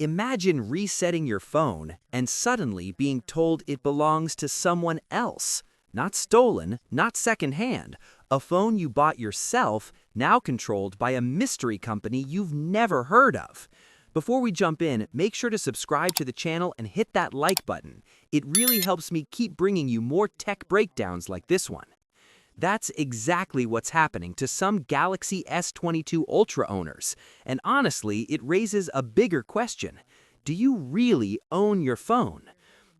Imagine resetting your phone and suddenly being told it belongs to someone else. Not stolen, not secondhand. A phone you bought yourself, now controlled by a mystery company you've never heard of. Before we jump in, make sure to subscribe to the channel and hit that like button. It really helps me keep bringing you more tech breakdowns like this one. That's exactly what's happening to some Galaxy S22 Ultra owners. And honestly, it raises a bigger question. Do you really own your phone?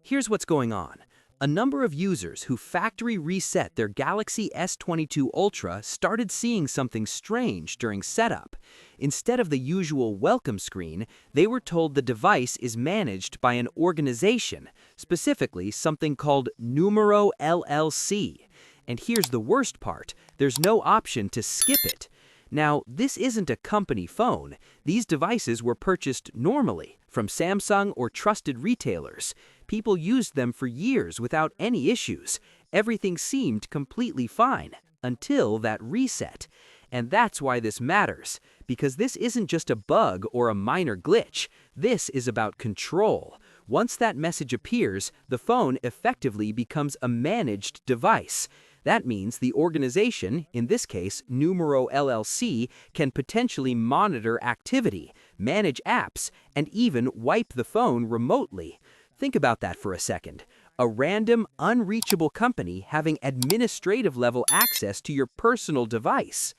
Here's what's going on. A number of users who factory reset their Galaxy S22 Ultra started seeing something strange during setup. Instead of the usual welcome screen, they were told the device is managed by an organization, specifically something called Numero LLC. And here's the worst part, there's no option to skip it. Now, this isn't a company phone. These devices were purchased normally from Samsung or trusted retailers. People used them for years without any issues. Everything seemed completely fine until that reset. And that's why this matters, because this isn't just a bug or a minor glitch. This is about control. Once that message appears, the phone effectively becomes a managed device. That means the organization, in this case Numero LLC, can potentially monitor activity, manage apps, and even wipe the phone remotely. Think about that for a second. A random, unreachable company having administrative-level access to your personal device.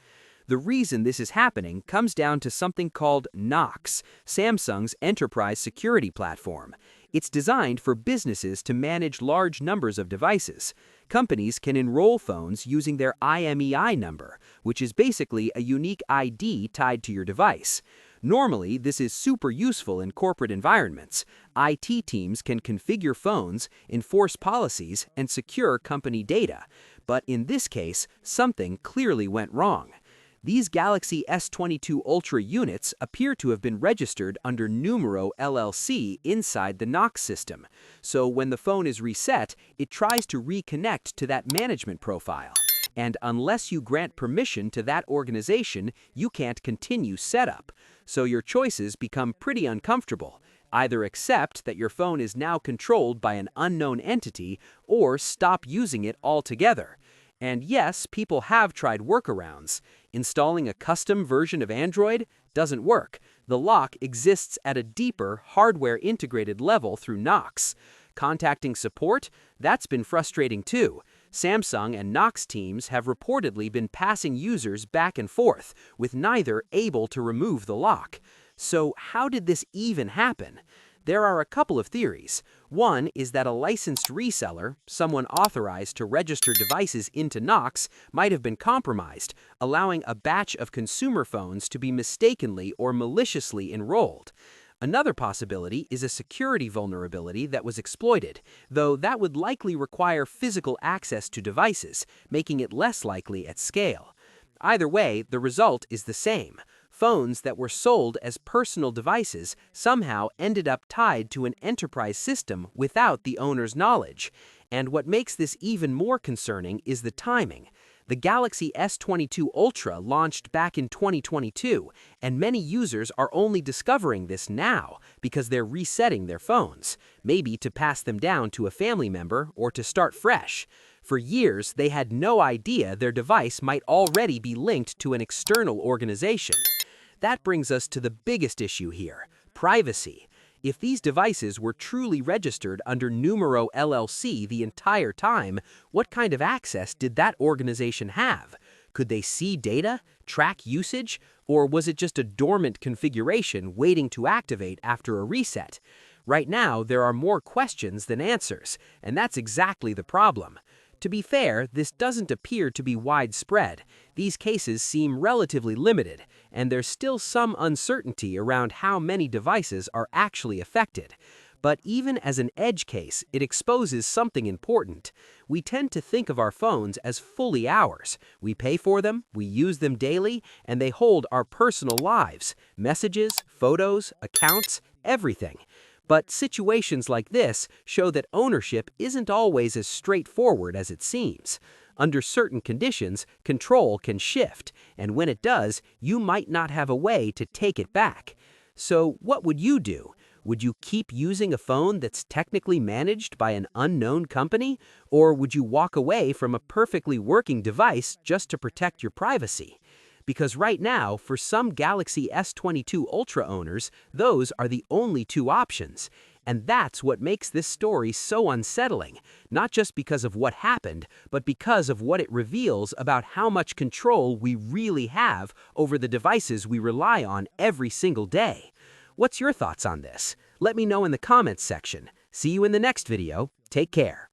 The reason this is happening comes down to something called Knox, Samsung's enterprise security platform. It's designed for businesses to manage large numbers of devices. Companies can enroll phones using their IMEI number, which is basically a unique ID tied to your device. Normally, this is super useful in corporate environments. IT teams can configure phones, enforce policies, and secure company data. But in this case, something clearly went wrong. These Galaxy S22 Ultra units appear to have been registered under Numero LLC inside the Knox system. So when the phone is reset, it tries to reconnect to that management profile. And unless you grant permission to that organization, you can't continue setup. So your choices become pretty uncomfortable. Either accept that your phone is now controlled by an unknown entity, or stop using it altogether. And yes, people have tried workarounds. Installing a custom version of Android doesn't work. The lock exists at a deeper, hardware-integrated level through Knox. Contacting support? That's been frustrating too. Samsung and Knox teams have reportedly been passing users back and forth, with neither able to remove the lock. So how did this even happen? There are a couple of theories. One is that a licensed reseller, someone authorized to register devices into Knox, might have been compromised, allowing a batch of consumer phones to be mistakenly or maliciously enrolled. Another possibility is a security vulnerability that was exploited, though that would likely require physical access to devices, making it less likely at scale. Either way, the result is the same. Phones that were sold as personal devices somehow ended up tied to an enterprise system without the owner's knowledge. And what makes this even more concerning is the timing. The Galaxy S22 Ultra launched back in 2022, and many users are only discovering this now because they're resetting their phones, maybe to pass them down to a family member or to start fresh. For years, they had no idea their device might already be linked to an external organization. That brings us to the biggest issue here, privacy. If these devices were truly registered under Numero LLC the entire time, what kind of access did that organization have? Could they see data, track usage, or was it just a dormant configuration waiting to activate after a reset? Right now, there are more questions than answers, and that's exactly the problem. To be fair, this doesn't appear to be widespread. These cases seem relatively limited, and there's still some uncertainty around how many devices are actually affected. But even as an edge case, it exposes something important. We tend to think of our phones as fully ours. We pay for them, we use them daily, and they hold our personal lives, messages, photos, accounts, everything. But situations like this show that ownership isn't always as straightforward as it seems. Under certain conditions, control can shift, and when it does, you might not have a way to take it back. So what would you do? Would you keep using a phone that's technically managed by an unknown company? Or would you walk away from a perfectly working device just to protect your privacy? Because right now, for some Galaxy S22 Ultra owners, those are the only two options. And that's what makes this story so unsettling, not just because of what happened, but because of what it reveals about how much control we really have over the devices we rely on every single day. What's your thoughts on this? Let me know in the comments section. See you in the next video. Take care.